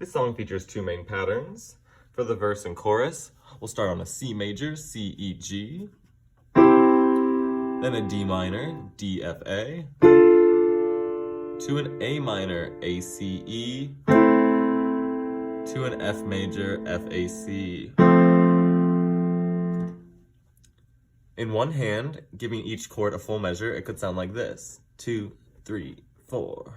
This song features two main patterns. For the verse and chorus, we'll start on a C major, C, E, G, then a D minor, D, F, A, to an A minor, A, C, E, to an F major, F, A, C. In one hand, giving each chord a full measure, it could sound like this: 2, 3, 4.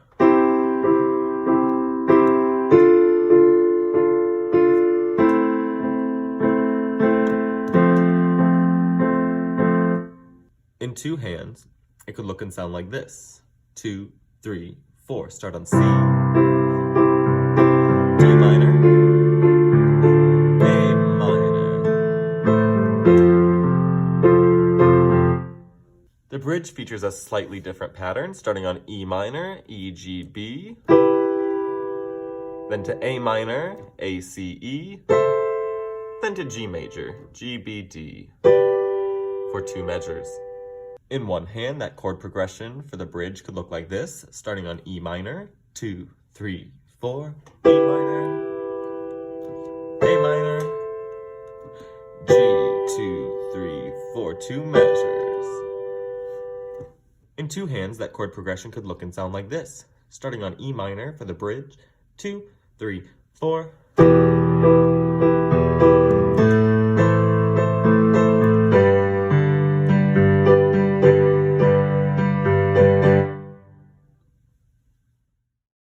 In two hands, it could look and sound like this: 2, 3, 4. Start on C, D minor, A minor. The bridge features a slightly different pattern, starting on E minor, E, G, B, then to A minor, A, C, E, then to G major, G, B, D, for two measures. In one hand, that chord progression for the bridge could look like this, starting on E minor, 2, 3, 4, E minor, A minor, G, 2, 3, 4, two measures. In two hands, that chord progression could look and sound like this, starting on E minor for the bridge, 2, 3, 4.